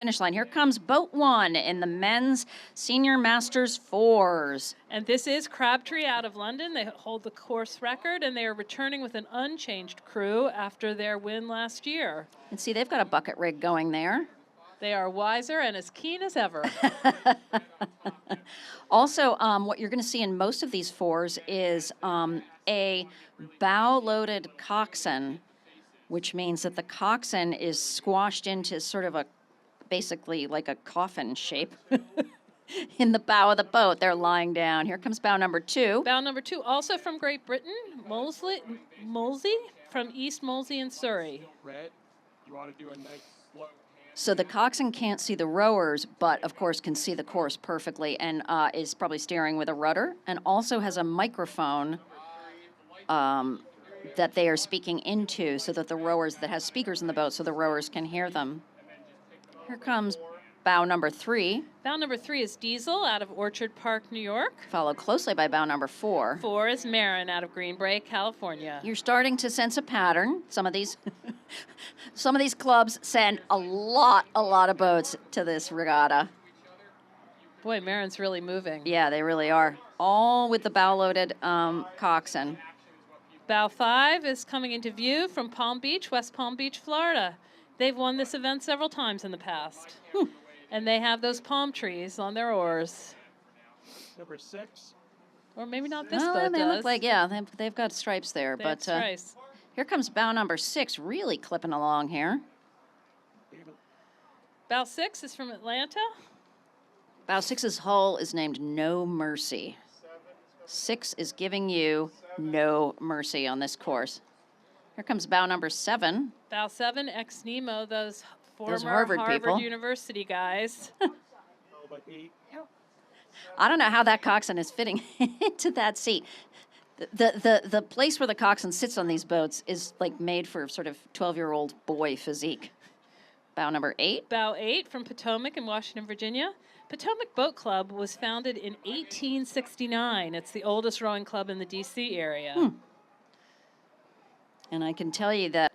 Finish line. Here comes boat one in the men's senior masters fours. And this is Crabtree out of London. They hold the course record, and they are returning with an unchanged crew after their win last year. And see, they've got a bucket rig going there. They are wiser and as keen as ever. Also, what you're going to see in most of these fours is a bow-loaded coxswain, which means that the coxswain is squashed into sort of basically like a coffin shape in the bow of the boat. They're lying down. Here comes bow number two. Bow number two, also from Great Britain, Molesey from East Molesey in Surrey. Red, you want to do a nice slow. So the coxswain can't see the rowers, but of course can see the course perfectly, and is probably steering with a rudder, and also has a microphone that they are speaking into, so that the rowers, that has speakers in the boat, so the rowers can hear them. Here comes bow number three. Bow number three is Diesel out of Orchard Park, New York. Followed closely by bow number four. Four is Marin out of Green Bay, California. You're starting to sense a pattern. Some of these clubs send a lot of boats to this regatta. Boy, Marin's really moving. Yeah, they really are. All with the bow-loaded coxswain. Bow five is coming into view from Palm Beach, West Palm Beach, Florida. They've won this event several times in the past. And they have those palm trees on their oars. Number 6. Or maybe not this Well, boat they does. look like, yeah, they've got stripes there. They have stripes. Here comes bow number 6, really clipping along here. Bow six is from Atlanta. Bow 6's hull is named No Mercy. 6 is giving you no mercy on this course. Here comes bow number 7. Bow seven, ex-Nemo, those former Harvard people. University guys. I don't know how that coxswain is fitting into that seat. The place where the coxswain sits on these boats is like made for sort of 12-year-old boy physique. Bow number 8. Bow eight from Potomac in Washington, Virginia. Potomac Boat Club was founded in 1869. It's the oldest rowing club in the D.C. area. And I can tell you that,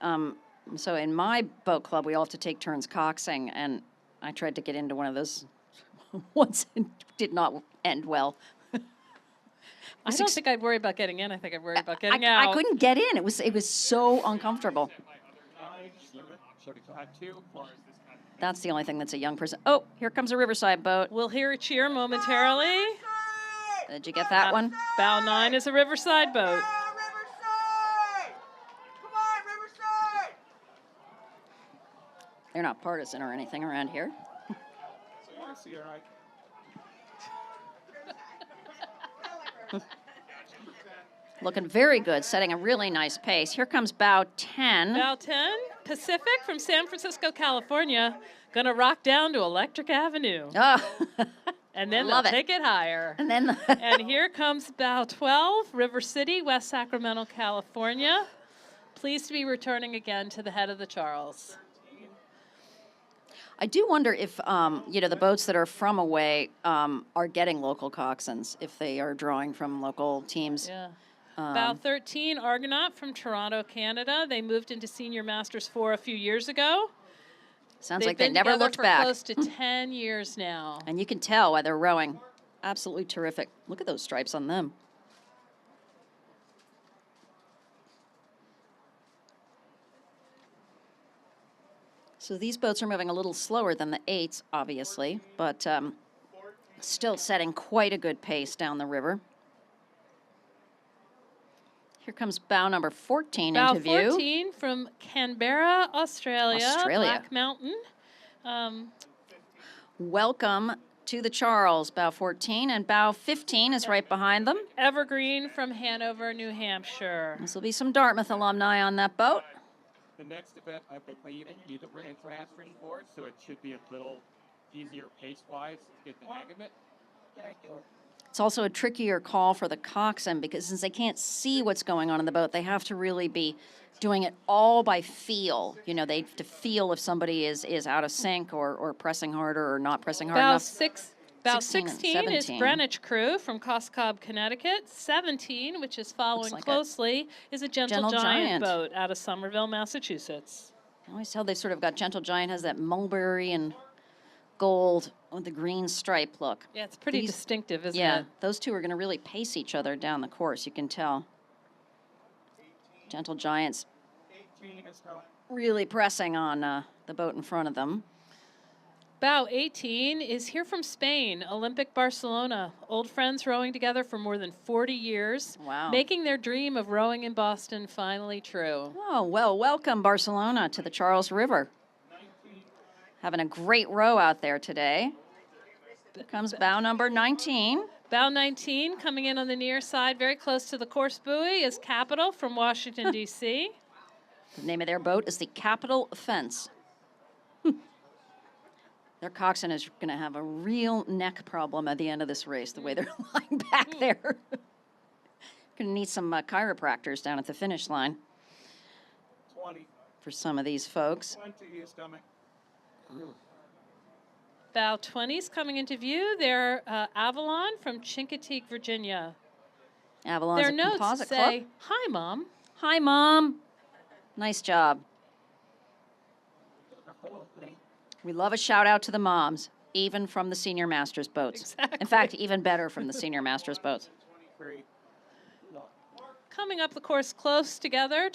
so in my boat club, we all have to take turns coxing, and I tried to get into one of those once and did not end well. I don't think I'd worry about getting in. I think I'd worry about getting out. I couldn't get in. It was so uncomfortable. That's the only thing that's a young person. Oh, here comes a Riverside boat. We'll hear a cheer momentarily. Did you get that one? Bow 9 is a Riverside boat. They're not partisan or anything around here. Looking very good, setting a really nice pace. Here comes bow 10. Bow 10, Pacific from San Francisco, California. Gonna rock down to Electric Avenue. Oh, And then Love they'll it. take it higher. and then And here comes bow 12, River City, West Sacramento, California. Pleased to be returning again to the head of the Charles. I do wonder if, the boats that are from away are getting local coxswains, if they are drawing from local teams. Yeah. Bow 13, Argonaut from Toronto, Canada. They moved into Senior Masters 4 a few years ago. Sounds They've like they been never together looked for back. close to 10 years now. And you can tell why they're rowing. Absolutely terrific. Look at those stripes on them. So these boats are moving a little slower than the 8s, obviously, but still setting quite a good pace down the river. Here comes bow number 14 Bow into view. 14 from Canberra, Australia. Black Mountain. Welcome to the Charles, bow 14, and bow 15 is right behind them. Evergreen from Hanover, New Hampshire. This will be some Dartmouth alumni on that boat. The next event, I believe, you don't run transferring board, so it should be a little easier pace-wise to get the hang of it. It's also a trickier call for the coxswain because since they can't see what's going on in the boat, they have to really be doing it all by feel. They have to feel if somebody is out of sync or pressing harder or not pressing hard enough. Bow 16 and 16 is 17. Greenwich Crew from Coscob, Connecticut. 17, which is following like closely, is a Gentle Gentle Giant Giant. boat out of Somerville, Massachusetts. I always tell they sort of got Gentle Giant has that mulberry and gold with the green stripe look. Yeah, it's pretty These- distinctive, isn't Yeah, it? those two are going to really pace each other down the course, you can tell. Gentle Giants 18 is going. really pressing on the boat in front of them. Bow 18 is here from Spain, Olympic Barcelona. Old friends rowing together for more than 40 years. Wow. Making their dream of rowing in Boston finally true. Oh, well, welcome, Barcelona, to the Charles River. Having a great row out there today. Here comes bow number 19. Bow 19 coming in on the near side, very close to the course buoy, is Capital from Washington, D.C. The name of their boat is the Capital Fence. Their coxswain is going to have a real neck problem at the end of this race, the way they're lying back there. Going to need some chiropractors down at the finish line 20. for some of these folks. 20 is coming. Bow 20's coming into view. They're Avalon from Chincoteague, Virginia. Avalon's Their a notes composite say, club. "Hi, Mom." Hi, Mom. Nice job. We love a shout out to the moms, even from the senior masters boats. Exactly. In fact, even better from the senior masters boats. 23. No. Coming up the course close together,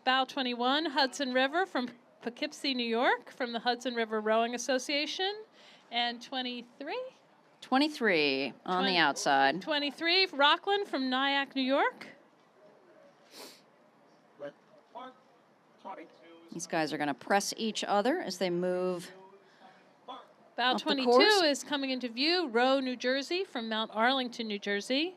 bow 21, Hudson River from Poughkeepsie, New York, from the Hudson River Rowing Association. And 23? 23 on the 20 outside. 23, Rockland from Nyack, New York. But 22. These guys are going to press each other as they move. Bow Up the 22 course. is coming into view, Row, New Jersey, from Mount Arlington, New Jersey.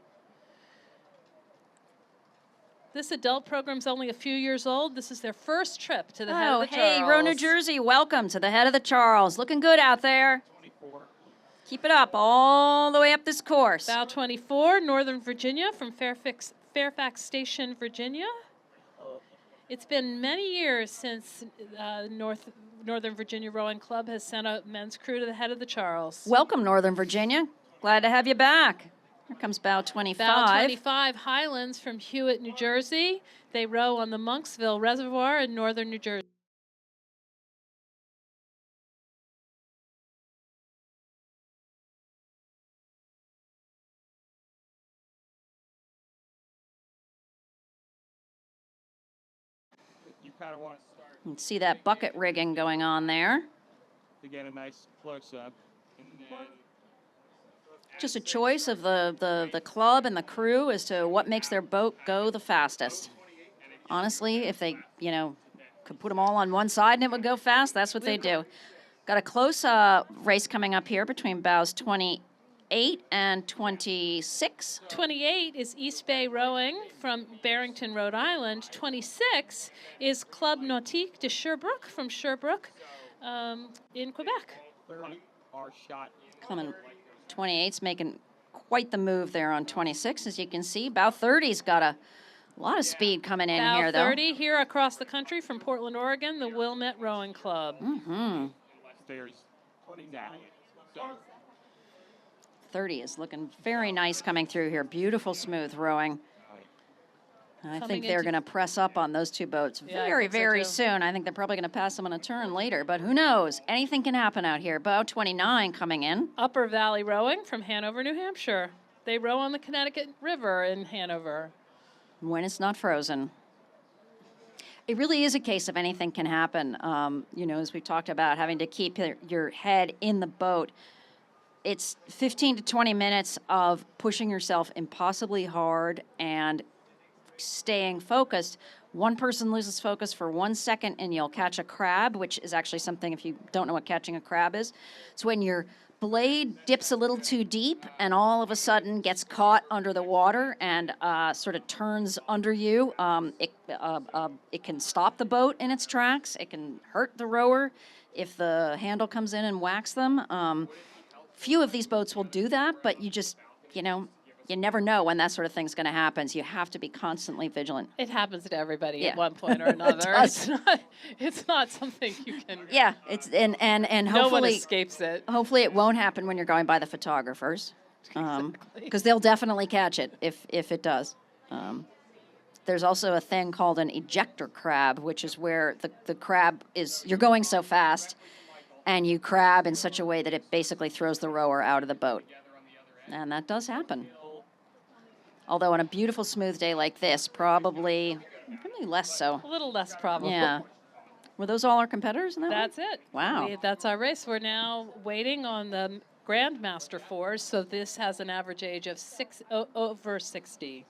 This adult program's only a few years old. This is their first trip to the head Oh, of the hey, Charles. Row, New Jersey, welcome to the head of the Charles. Looking good out there. 24. Keep it up all the way up this course. Bow 24, Northern Virginia, from Fairfax Station, Virginia. It's been many years since Northern Virginia Rowing Club has sent a men's crew to the head of the Charles. Welcome, Northern Virginia. Glad to have you back. Here comes bow 25. Bow 25, Highlands from Hewitt, New Jersey. They row on the Monksville Reservoir in northern New Jersey. You kind of want to start You can see that bucket rigging going on there. to get a nice close up. And then Just a choice of the club and the crew as to what makes their boat go the fastest. Honestly, if they, could put them all on one side and it would go fast, that's what they do. Got a close race coming up here between bows 28 and 26. 28 is East Bay Rowing from Barrington, Rhode Island. 26 is Club Nautique de Sherbrooke from Sherbrooke in Quebec. clear on our shot. Coming 28's making quite the move there on 26, as you can see. Bow 30's got a lot of speed coming in Bow here, though. 30 here across the country from Portland, Oregon, the Wilmette Rowing Club. Mm-hmm. There's 29. So 30 is looking very nice coming through here. Beautiful, smooth rowing. I Coming think they're into- going to press up on those two boats Yeah, I very, think so, very too. soon. I think they're probably going to pass them on a turn later, but who knows? Anything can happen out here. Bow 29 coming in. Upper Valley Rowing from Hanover, New Hampshire. They row on the Connecticut River in Hanover. When it's not frozen. It really is a case of anything can happen. As we talked about, having to keep your head in the boat. It's 15 to 20 minutes of pushing yourself impossibly hard and staying focused. One person loses focus for 1 second and you'll catch a crab, which is actually something, if you don't know what catching a crab is, it's when your blade dips a little too deep and all of a sudden gets caught under the water and sort of turns under you. It can stop the boat in its tracks. It can hurt the rower if the handle comes in and whacks them. Few of these boats will do that, but you just, you never know when that sort of thing's going to happen. So you have to be constantly vigilant. It happens to everybody Yeah. at one point or another. does. It's not something you can. Yeah, it's and No one hopefully escapes it. hopefully it won't happen when you're going by the photographers, because they'll definitely catch it if it does. There's also a thing called an ejector crab, which is where the crab is, you're going so fast and you crab in such a way that it basically throws the rower out of the boat. And that does happen. Although on a beautiful smooth day like this, probably less so. A little less probable. Yeah. Were those all our competitors in that That's one? it. Wow. That's our race. We're now waiting on the Grandmaster fours, so this has an average age of over 60.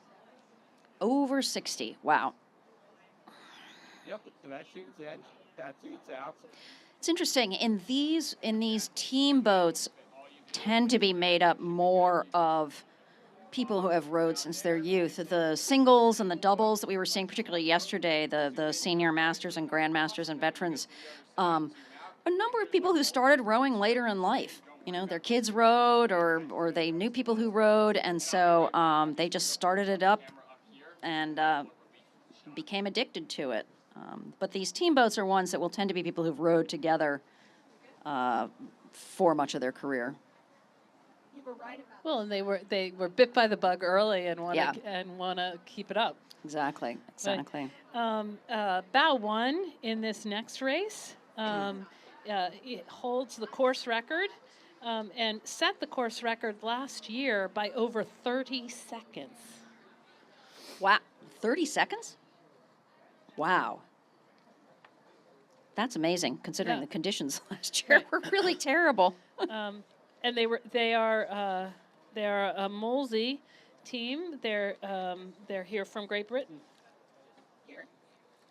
Over 60. Wow. Yep, so that shoots in, that shoots out. It's interesting. In these team boats tend to be made up more of people who have rowed since their youth. The singles and the doubles that we were seeing, particularly yesterday, the senior masters and grandmasters and veterans, a number of people who started rowing later in life. You know, their kids rowed, or they knew people who rowed, and so they just started it up and became addicted to it. But these team boats are ones that will tend to be people who've rowed together for much of their career. Well, and they were bit by the bug early and want to keep it up. Exactly. Bow 1 in this next race it holds the course record and set the course record last year by over 30 seconds. Wow. 30 seconds? Wow. That's amazing, considering the conditions last year were really terrible. And they are a Molesey team. They're here from Great Britain.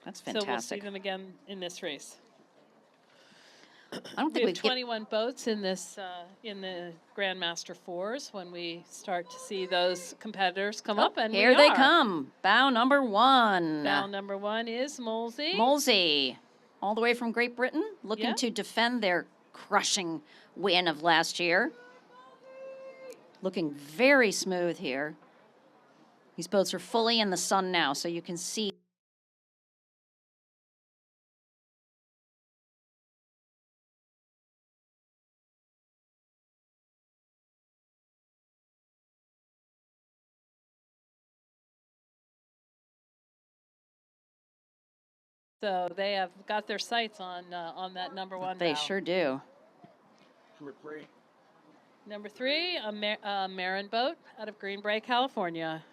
That's fantastic. So we'll see them again in this race. I don't think we have 21 boats in this in the Grandmaster fours when we start to see those competitors come up, and here they come. Bow number 1. Bow number 1 is Molesey. Molesey, all the way from Great Britain, looking to defend their crushing win of last year. Looking very smooth here. These boats are fully in the sun now, so you can see. So they have got their sights on that number 1 They bow. sure do. Number 3, a Marin boat out of Green Bay, California.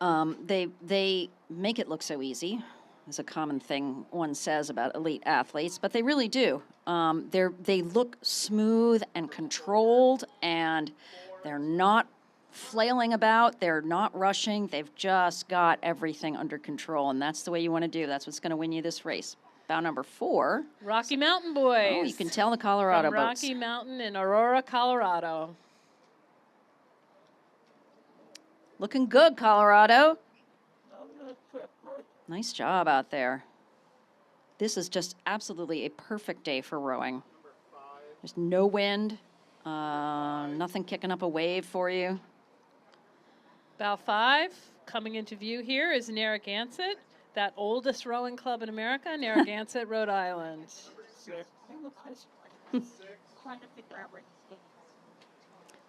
They make it look so easy. It's a common thing one says about elite athletes, but they really do. They look smooth and controlled, and they're not flailing about. They're not rushing. They've just got everything under control, and that's the way you want to do. That's what's going to win you this race. Bow number 4. Rocky Mountain Boys. Oh, you can tell the Colorado from boats. Rocky Mountain in Aurora, Colorado. Looking good, Colorado. Nice job out there. This is just absolutely a perfect day for rowing. There's no wind, nothing kicking up a wave for you. Bow 5, coming into view here is Narragansett, that oldest rowing club in America, Narragansett, Rhode Island.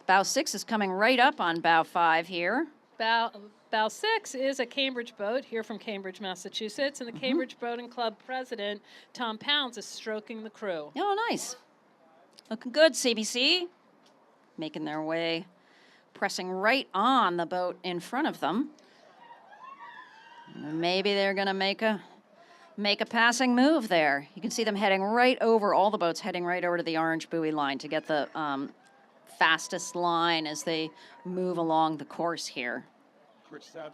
Bow 6 is coming right up on bow 5 here. Bow 6 is a Cambridge boat here from Cambridge, Massachusetts, and the Cambridge Boating Club president, Tom Pounds, is stroking the crew. Oh, nice. Looking good, CBC. Making their way, pressing right on the boat in front of them. Maybe they're going to make a passing move there. You can see them heading right over, all the boats heading right over to the orange buoy line to get the fastest line as they move along the course here. We're 7.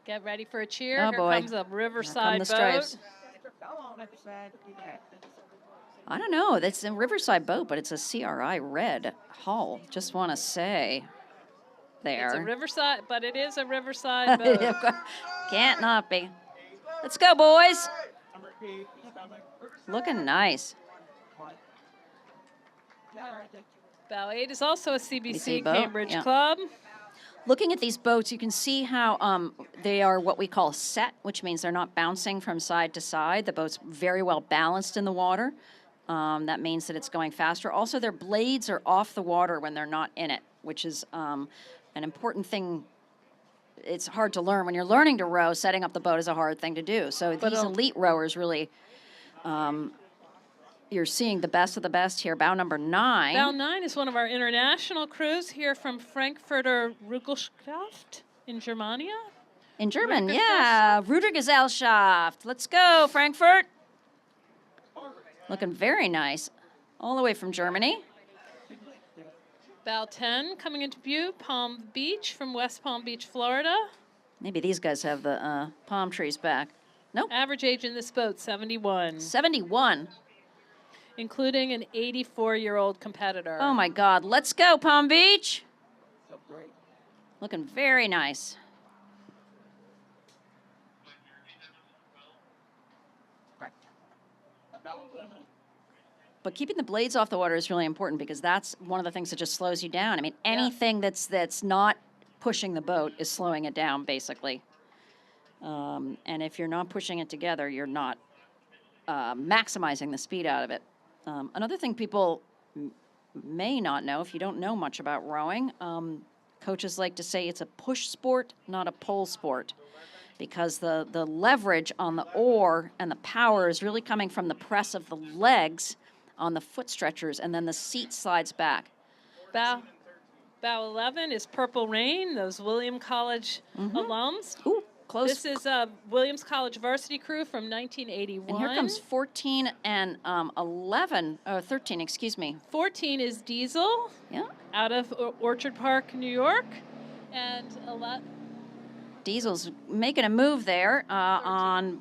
Get ready for a cheer. Oh, Here boy. comes a Riverside Here come the stripes. boat. I don't know. It's a Riverside boat, but it's a CRI red hull. Just want to say there. It's a Riverside, but it is a Riverside boat. Can't not be. Let's go, boys. Looking nice. Bow 8 is also a CBC boat, Cambridge yeah. club. Looking at these boats, you can see how they are what we call set, which means they're not bouncing from side to side. The boat's very well balanced in the water. That means that it's going faster. Also, their blades are off the water when they're not in it, which is an important thing it's hard to learn. When you're learning to row, setting up the boat is a hard thing to do. So But, these elite rowers really, you're seeing the best of the best here. Bow number 9. Bow 9 is one of our international crews here from Frankfurter Rügelschaft in Germania. In German, yeah. Rudergesellschaft. Let's go, Frankfurt. Looking very nice. All the way from Germany. Bow 10 coming into view, Palm Beach from West Palm Beach, Florida. Maybe these guys have the palm trees back. Nope. Average age in this boat, 71. 71. Including an 84-year-old competitor. Oh, my God. Let's go, Palm Beach. So great. Looking very nice. But keeping the blades off the water is really important because that's one of the things that just slows you down. I mean, anything that's not pushing the boat is slowing it down, basically. And if you're not pushing it together, you're not maximizing the speed out of it. Another thing people may not know, if you don't know much about rowing, coaches like to say it's a push sport, not a pull sport, because the leverage on the oar and the power is really coming from the press of the legs on the foot stretchers, and then the seat slides back. Bow 11 is Purple Rain, those Williams College alums. Ooh, close. This is a Williams College varsity crew from 1981. And here comes 14 and 11, 13, excuse me. 14 is Diesel, Yeah. out of Orchard Park, New York. And Diesel's making a move there on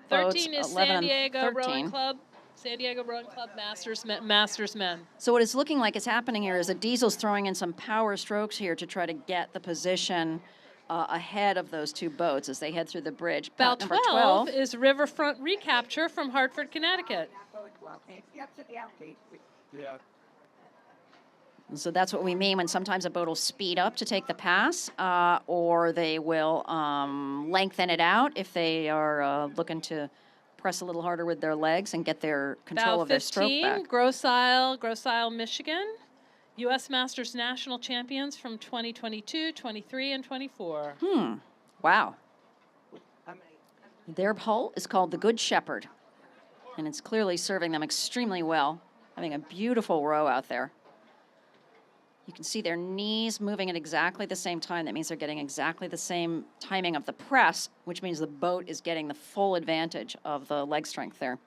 13 is 11 San and Diego 13. Rowing Club. San Diego Rowing Club Masters Men. So what is looking like is happening here is that Diesel's throwing in some power strokes here to try to get the position ahead of those two boats as they head through the bridge. Bow Boat number 12 is Riverfront Recapture from Hartford, Connecticut. Yeah. So that's what we mean when sometimes a boat will speed up to take the pass, or they will lengthen it out if they are looking to press a little harder with their legs and get their control Bow of their stroke 15, back. Grosse Isle, Michigan. U.S. Masters National Champions from 2022, 23, and 24. Wow. Their hull is called the Good Shepherd, and it's clearly serving them extremely well, having a beautiful row out there. You can see their knees moving at exactly the same time. That means they're getting exactly the same timing of the press, which means the boat is getting the full advantage of the leg strength there.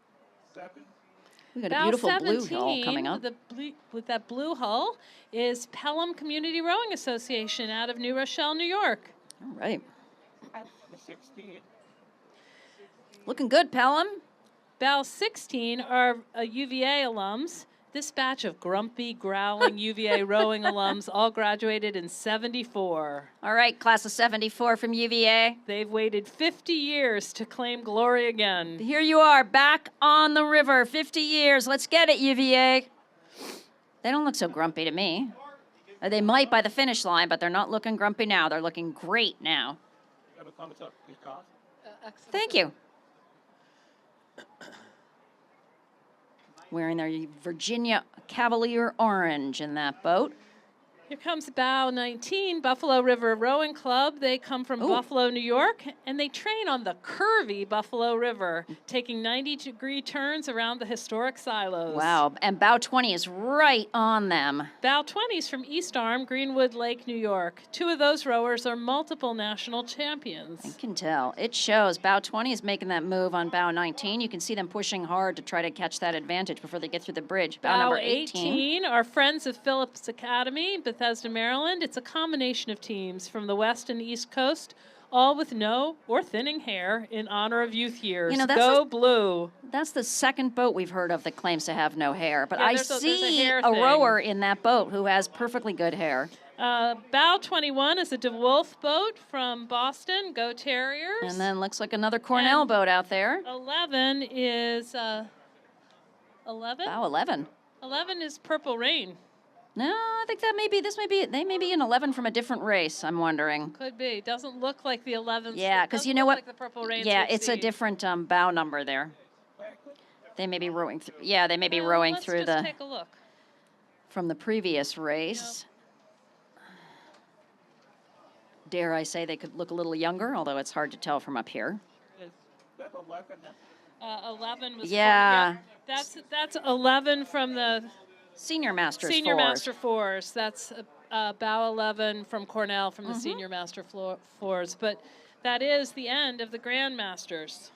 We got a Bow beautiful 17, blue hull coming up. with that blue hull is Pelham Community Rowing Association out of New Rochelle, New York. All right. 16. Looking good, Pelham. Bow 16 are UVA alums. This batch of grumpy, growling UVA rowing alums all graduated in 74. All right, class of 74 from UVA. They've waited 50 years to claim glory again. Here you are, back on the river, 50 years. Let's get it, UVA. They don't look so grumpy to me. They might by the finish line, but they're not looking grumpy now. They're looking great now. Thank you. Wearing their Virginia Cavalier orange in that boat. Here comes Bow 19, Buffalo River Rowing Club. They come from Buffalo, New York, and they train on the curvy Buffalo River, taking 90-degree turns around the historic silos. Wow, and Bow 20 is right on them. Bow 20 is from East Arm, Greenwood Lake, New York. Two of those rowers are multiple national champions. I can tell. It shows. Bow 20 is making that move on Bow 19. You can see them pushing hard to try to catch that advantage before they get through the bridge. Bow number 18 are Friends of Phillips Academy, Bethesda, Maryland. It's a combination of teams from the West and East Coast, all with no or thinning hair in honor of youth years. You know, Go blue. That's the second boat we've heard of that claims to have no hair. But Yeah, I there's a see hair a thing. rower in that boat who has perfectly good hair. Bow 21 is a DeWolf boat from Boston. Go Terriers. And then looks like another Cornell boat out there. 11 is 11. Bow 11. 11 is Purple Rain. No, I think they may be an 11 from a different race, I'm wondering. Could be. Doesn't look like the 11. Yeah, because you know what? Like the Purple Rains Yeah, we've it's a seen. different bow number there. They may be rowing through. Yeah, they may be Well, rowing let's through just the take a look. from the previous race. dare I say, they could look a little younger, although it's hard to tell from up here. Is that 11? 11 was Yeah. That's 11 from the Senior Masters Senior fours. Master Fours. That's Bow 11 from Cornell from the Mm-hmm. Senior Master Fours. But that is the end of the Grandmasters.